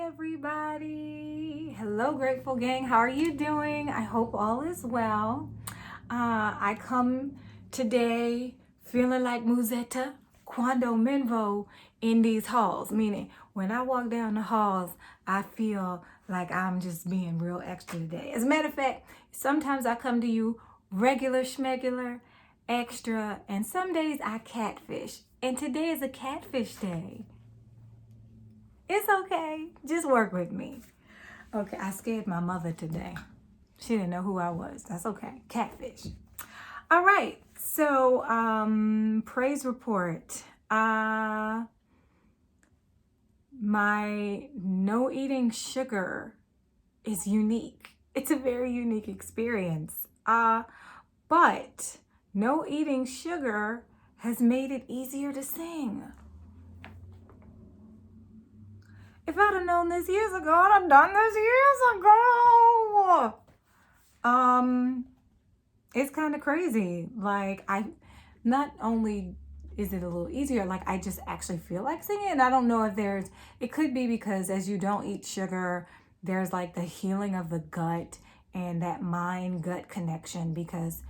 everybody. Hello, Grateful Gang. How are you doing? I hope all is well. I come today feeling like Musetta Quando Minvo in these halls, meaning when I walk down the halls, I feel like I'm just being real extra today. As a matter of fact, sometimes I come to you regular schmegular, extra, and some days I catfish. And today is a catfish day. It's okay. Just work with me. Okay, I scared my mother today. She didn't know who I was. That's okay. Catfish. All right. So, praise report. My no eating sugar is unique. It's a very unique experience. But no eating sugar has made it easier to sing. If I'd have known this years ago, I'd have done this years ago. It's kind of crazy. Like, not only is it a little easier, like I just actually feel like singing. And I don't know if it could be because as you don't eat sugar, there's like the healing of the gut and that mind-gut connection, because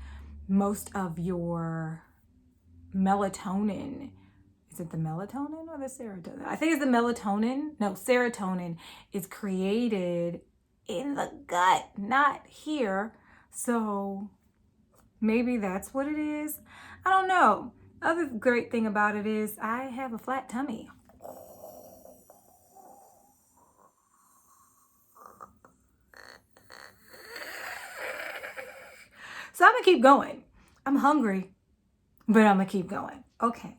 most of your melatonin, is it the melatonin or the serotonin? I think it's the melatonin. No, serotonin is created in the gut, not here. So maybe that's what it is. I don't know. Other great thing about it is I have a flat tummy. So I'm gonna keep going. I'm hungry, but I'm gonna keep going. Okay.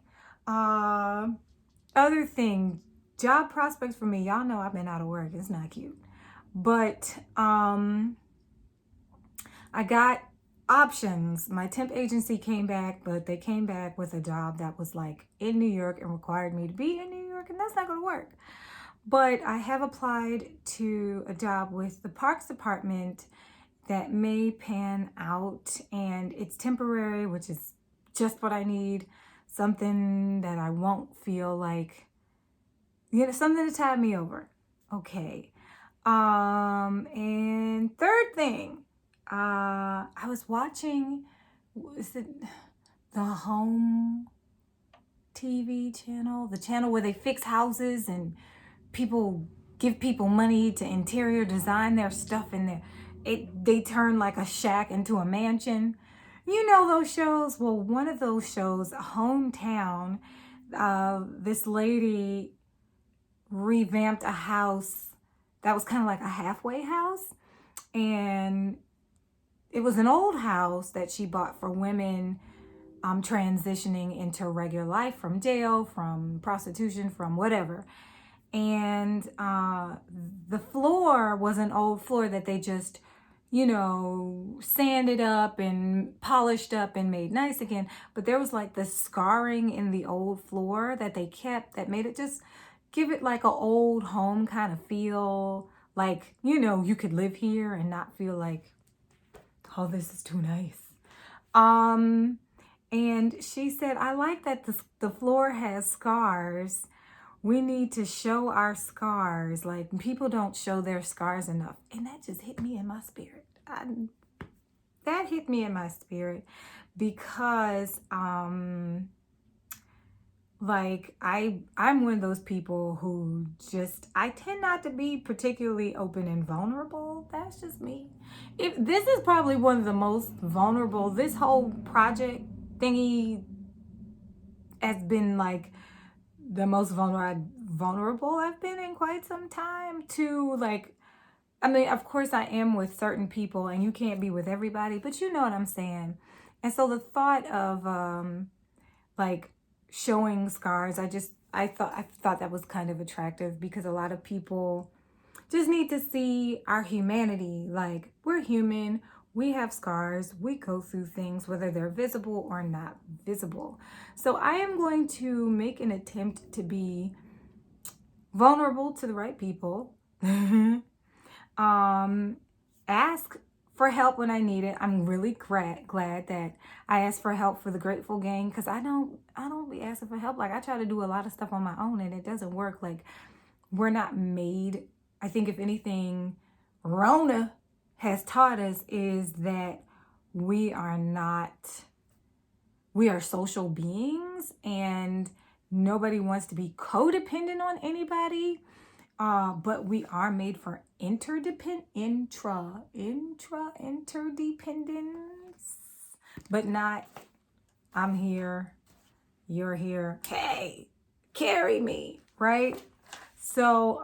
Other thing, job prospects for me. Y'all know I've been out of work. It's not cute. But I got options. My temp agency came back, but they came back with a job that was like in New York and required me to be in New York, and that's not going to work. But I have applied to a job with the Parks Department that may pan out, and it's temporary, which is just what I need. Something that I won't feel like, something to tide me over. Okay. And third thing, I was watching, is it the Home TV channel? The channel where they fix houses and people give people money to interior design their stuff in there. They turn like a shack into a mansion. You know those shows? Well, one of those shows, Hometown, this lady revamped a house that was kind of like a halfway house. And it was an old house that she bought for women transitioning into regular life from jail, from prostitution, from whatever. And the floor was an old floor that they just, sanded up and polished up and made nice again. But there was like this scarring in the old floor that they kept that made it just give it like an old home kind of feel. Like, you could live here and not feel like, oh, this is too nice. And she said, I like that the floor has scars. We need to show our scars. Like, people don't show their scars enough. And that just hit me in my spirit. That hit me in my spirit because, like, I'm one of those people who I tend not to be particularly open and vulnerable. That's just me. If this is probably one of the most vulnerable, this whole project thingy has been like the most vulnerable I've been in quite some time. To like, I mean, of course I am with certain people and you can't be with everybody, but you know what I'm saying. And so the thought of like showing scars, I thought that was kind of attractive, because a lot of people just need to see our humanity. Like, we're human, we have scars, we go through things, whether they're visible or not visible. So I am going to make an attempt to be vulnerable to the right people. Ask for help when I need it. I'm really glad that I asked for help for the Grateful Gang, because I don't be asking for help. Like, I try to do a lot of stuff on my own and it doesn't work. Like, we're not made I think if anything, Rona has taught us is that we are social beings, and nobody wants to be codependent on anybody. But we are made for interdependence, but not I'm here, you're here, hey, carry me, right? So,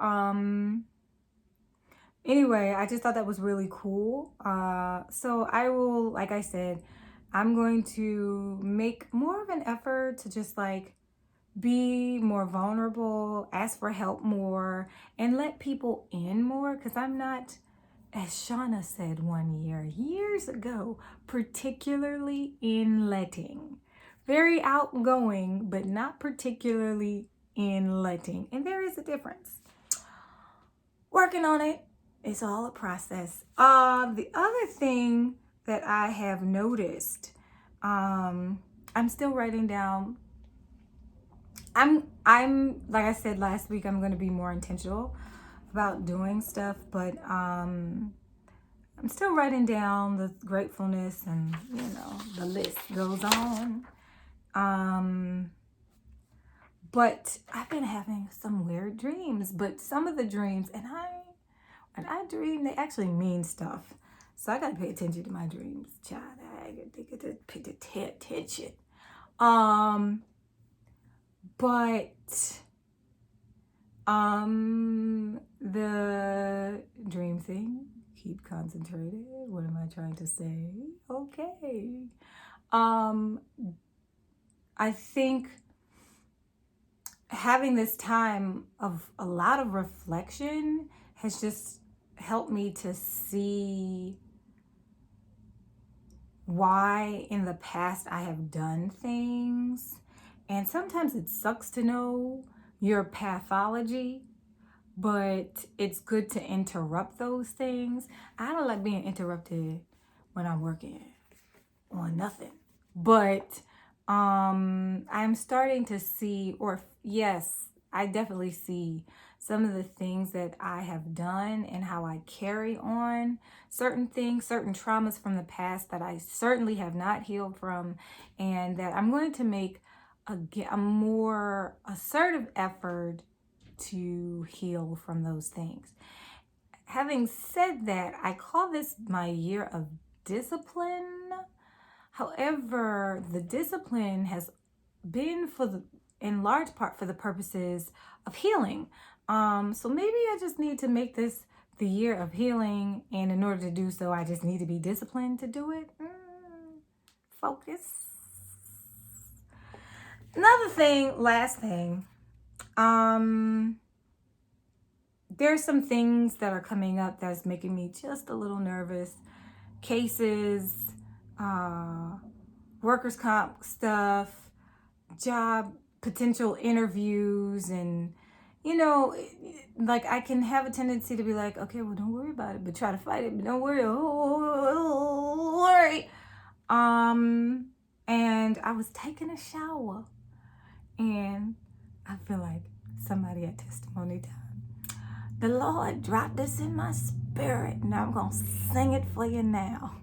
anyway, I just thought that was really cool. So I will, like I said, I'm going to make more of an effort to just like be more vulnerable, ask for help more, and let people in more, because I'm not, as Shauna said years ago, particularly in letting. Very outgoing, but not particularly in letting. And there is a difference. Working on it. It's all a process. The other thing that I have noticed, I'm still writing down. I'm like I said last week, I'm going to be more intentional about doing stuff, but I'm still writing down the gratefulness, and the list goes on. But I've been having some weird dreams, but some of the dreams, and when I dream, they actually mean stuff. So I gotta pay attention to my dreams, child. I gotta pay attention. But the dream thing, keep concentrated. What am I trying to say? Okay. I think having this time of a lot of reflection has just helped me to see why in the past I have done things. And sometimes it sucks to know your pathology, but it's good to interrupt those things. I don't like being interrupted when I'm working on nothing. But I'm starting to see, or yes, I definitely see some of the things that I have done and how I carry on certain things, certain traumas from the past that I certainly have not healed from, and that I'm going to make a more assertive effort to heal from those things. Having said that, I call this my year of discipline. However, the discipline has been in large part for the purposes of healing. So maybe I just need to make this the year of healing, and in order to do so, I just need to be disciplined to do it. Focus. Another thing, last thing. There's some things that are coming up that's making me just a little nervous. Cases, workers' comp stuff, job potential interviews, and like I can have a tendency to be like, okay, well, don't worry about it, but try to fight it, but don't worry. And I was taking a shower, and I feel like somebody at testimony time. The Lord dropped this in my spirit, and I'm gonna sing it for you now.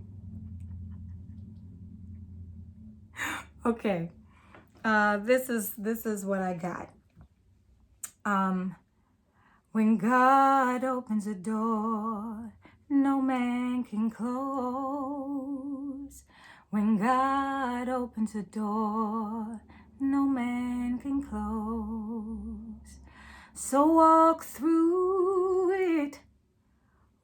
Okay. This is what I got. When God opens a door, no man can close. When God opens a door, no man can close. So walk through it.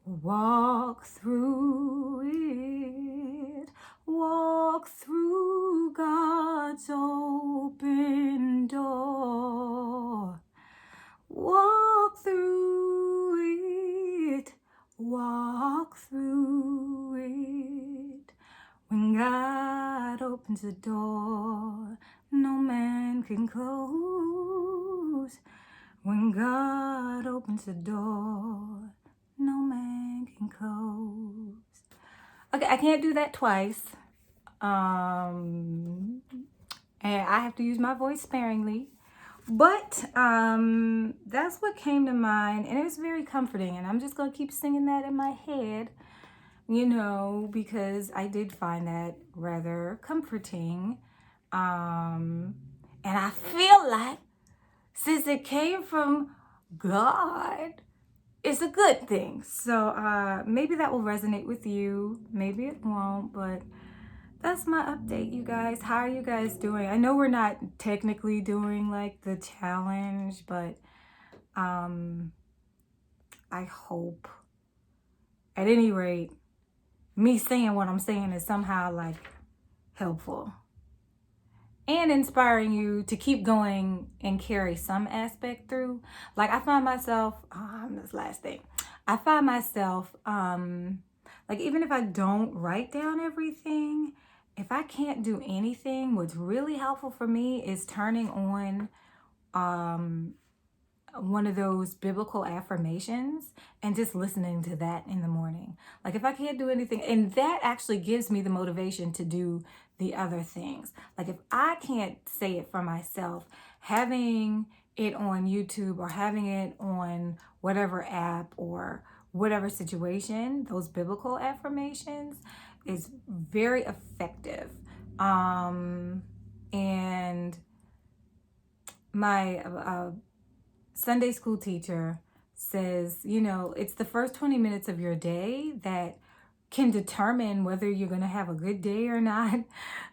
Walk through it. Walk through God's open door. Walk through it. Walk through it. When God opens a door, no man can close. When God opens a door, no man can close. Okay, I can't do that twice. And I have to use my voice sparingly. But that's what came to mind, and it was very comforting. And I'm just gonna keep singing that in my head, because I did find that rather comforting. And I feel like since it came from God, it's a good thing. So maybe that will resonate with you. Maybe it won't, but that's my update, you guys. How are you guys doing? I know we're not technically doing like the challenge, but I hope at any rate me saying what I'm saying is somehow like helpful and inspiring you to keep going and carry some aspect through. Like I find myself, this last thing, I find myself, like even if I don't write down everything, if I can't do anything, what's really helpful for me is turning on one of those biblical affirmations and just listening to that in the morning. Like if I can't do anything, and that actually gives me the motivation to do the other things. Like if I can't say it for myself, having it on YouTube or having it on whatever app or whatever situation, those biblical affirmations is very effective. And my Sunday school teacher says, it's the first 20 minutes of your day that can determine whether you're going to have a good day or not.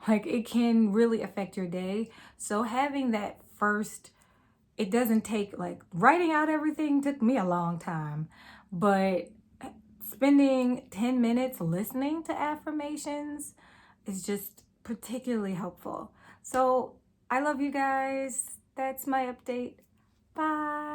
Like it can really affect your day. So having that first, it doesn't take, like writing out everything took me a long time, but spending 10 minutes listening to affirmations is just particularly helpful. So I love you guys. That's my update. Bye.